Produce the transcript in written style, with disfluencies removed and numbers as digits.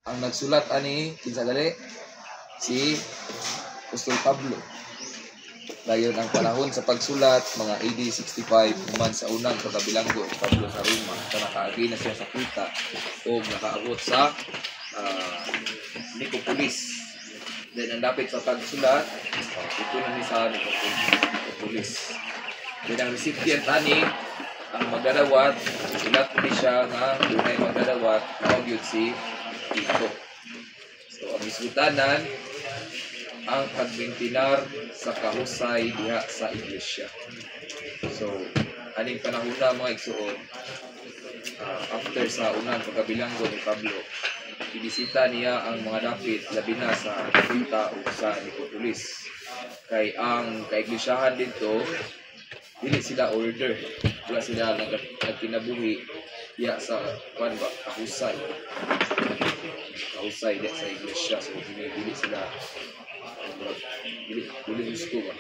Ang nagsulat ani kinsa gali si Apostol Pablo. Dayon ang panahon sa pagsulat mga AD 65 human sa unang pagkabilanggo ni Pablo sa Roma, sa nakaagi na siya sa kita o nakaabot sa Nicopolis. Then ang dapit sa pagsulat ito na ni sa Nicopolis. Then ang recipient ani ang magdadawat, sulat ni siya nga dunay magdadawat mao gyud si Tito. So ang isgutanan ang pagbintinar sa kahusay diha sa iglesia. So aning panahon na mga igsuon, after sa unang pagkabilanggo ni Pablo, ibisita niya ang mga dapit labi na sa Quinta o sa Nicopolis. Kay ang kaiglesiyahan dito dili sila order, wala sila nagkinabuhi diha sa kahusay diha sa iglesia. So dili sila dili gusto ba